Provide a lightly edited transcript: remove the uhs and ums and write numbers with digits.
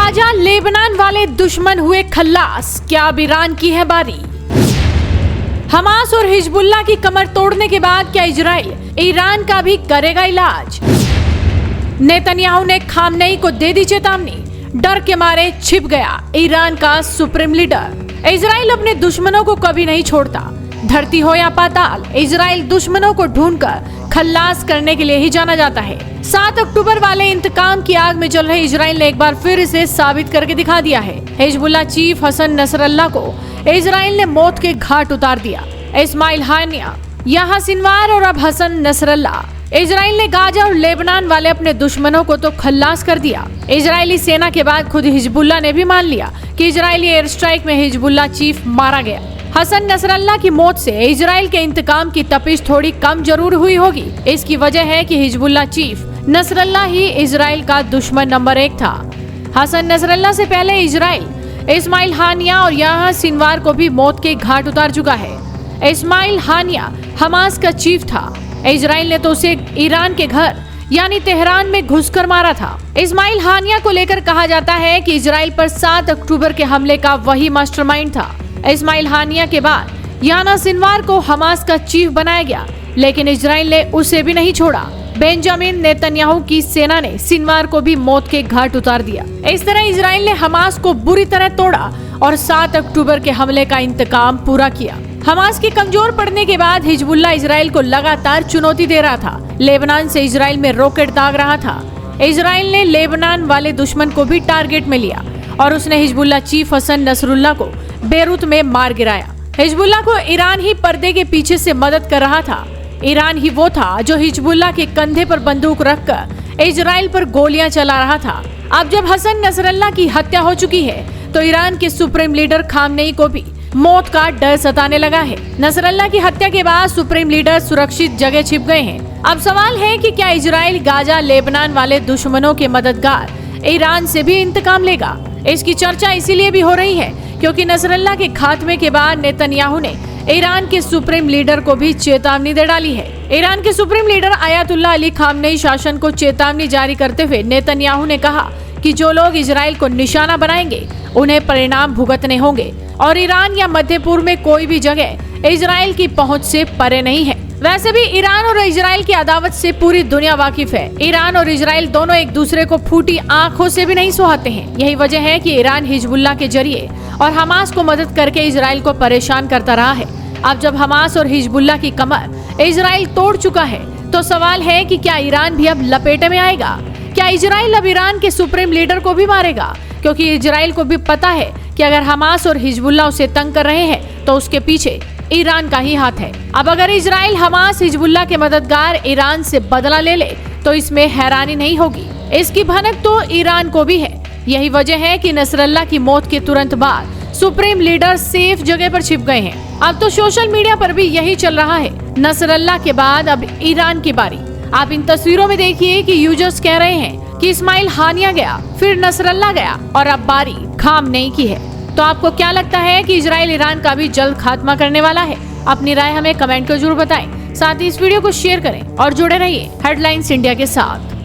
Gaza Lebanon वाले दुश्मन हुए खल्लास, क्या अब ईरान की है बारी। हमास और हिजबुल्लाह की कमर तोड़ने के बाद क्या इजराइल ईरान का भी करेगा इलाज। नेतन्याहू ने खामनेई को दे दी चेतावनी, डर के मारे छिप गया ईरान का सुप्रीम लीडर। इजराइल अपने दुश्मनों को कभी नहीं छोड़ता, धरती हो या पाताल, इजराइल दुश्मनों को ढूंढकर खल्लास करने के लिए ही जाना जाता है। 7 अक्टूबर वाले इंतकाम की आग में जल रहे इजराइल ने एक बार फिर इसे साबित करके दिखा दिया है। हिजबुल्लाह चीफ हसन नसरल्लाह को इजराइल ने मौत के घाट उतार दिया। इस्माइल हानिया, यहाँ सिनवार और अब हसन नसरल्लाह। इजराइल ने गाजा और लेबनान वाले अपने दुश्मनों को तो खल्लास कर दिया। इजरायली सेना के बाद खुद हिजबुल्लाह ने भी मान लिया कि इजरायली एयर स्ट्राइक में हिजबुल्लाह चीफ मारा गया। हसन नसरल्लाह की मौत से इजराइल के इंतकाम की तपिश थोड़ी कम जरूर हुई होगी। इसकी वजह है कि हिजबुल्लाह चीफ नसरल्लाह ही इजराइल का दुश्मन नंबर 1 था। हसन नसरल्लाह से पहले इजराइल इस्माइल हानिया और यहाँ सिनवार को भी मौत के घाट उतार चुका है। इस्माइल हानिया हमास का चीफ था। इजराइल ने तो उसे ईरान के घर यानी तेहरान में घुसकर मारा था। इस्माइल हानिया को लेकर कहा जाता है कि इजराइल पर 7 अक्टूबर के हमले का वही मास्टरमाइंड था। इस्माइल हानिया के बाद याना सिनवार को हमास का चीफ बनाया गया, लेकिन इजराइल ने उसे भी नहीं छोड़ा। बेंजामिन नेतन्याहू की सेना ने सिनवार को भी मौत के घाट उतार दिया। इस तरह इजराइल ने हमास को बुरी तरह तोड़ा और 7 अक्टूबर के हमले का इंतकाम पूरा किया। हमास के कमजोर पड़ने के बाद हिजबुल्लाह इजराइल को लगातार चुनौती दे रहा था। लेबनान से इजराइल में रॉकेट दाग रहा था। इजराइल ने लेबनान वाले दुश्मन को भी टारगेट में लिया और उसने हिजबुल्लाह चीफ हसन नसरुल्लाह को बेरूत में मार गिराया। हिजबुल्लाह को ईरान ही पर्दे के पीछे से मदद कर रहा था। ईरान ही वो था जो हिजबुल्लाह के कंधे पर बंदूक रखकर इजराइल पर गोलियां चला रहा था। अब जब हसन नसरल्लाह की हत्या हो चुकी है तो ईरान के सुप्रीम लीडर खामनेई को भी मौत का डर सताने लगा है। नसरल्लाह की हत्या के बाद सुप्रीम लीडर सुरक्षित जगह छिप गए हैं। अब सवाल है कि क्या इजराइल गाजा लेबनान वाले दुश्मनों के मददगार ईरान से भी इंतकाम लेगा। इसकी चर्चा इसीलिए भी हो रही है क्योंकि नसरल्लाह के खात्मे के बाद नेतन्याहू ने ईरान के सुप्रीम लीडर को भी चेतावनी दे डाली है। ईरान के supreme leader Ayatollah Ali Khamenei शासन को चेतावनी जारी करते हुए नेतन्याहू ने कहा कि जो लोग इजराइल को निशाना बनाएंगे उन्हें परिणाम भुगतने होंगे और ईरान या मध्य पूर्व में कोई भी जगह इजराइल की पहुंच से परे नहीं है। वैसे भी ईरान और इजराइल की अदावत से पूरी दुनिया वाकिफ है। ईरान और इजराइल दोनों एक दूसरे को फूटी आंखों से भी नहीं सुहाते हैं। यही वजह है कि ईरान हिजबुल्लाह के जरिए और हमास को मदद करके इजराइल को परेशान करता रहा है। अब जब हमास और हिजबुल्लाह की कमर इजराइल तोड़ चुका है तो सवाल है कि क्या ईरान भी अब लपेटे में आएगा। क्या इजराइल अब ईरान के सुप्रीम लीडर को भी मारेगा, क्योंकि इजराइल को भी पता है कि अगर हमास और हिजबुल्लाह उसे तंग कर रहे हैं तो उसके पीछे ईरान का ही हाथ है। अब अगर इजराइल हमास हिजबुल्लाह के मददगार ईरान से बदला ले ले तो इसमें हैरानी नहीं होगी। इसकी भनक तो ईरान को भी है। यही वजह है कि नसरल्लाह की मौत के तुरंत बाद सुप्रीम लीडर सेफ जगह पर छिप गए हैं। अब तो सोशल मीडिया पर भी यही चल रहा है। नसरल्लाह के बाद अब ईरान की बारी। आप इन तस्वीरों में देखिए कि यूजर्स कह रहे हैं कि इस्माइल हानिया गया, फिर नसरल्लाह गया और अब बारी खामनेई की है। तो आपको क्या लगता है कि इजराइल ईरान का भी जल्द खात्मा करने वाला है? अपनी राय हमें कमेंट कर जरूर बताएं। साथ ही इस वीडियो को शेयर करें और जुड़े रहिए हेडलाइंस इंडिया के साथ।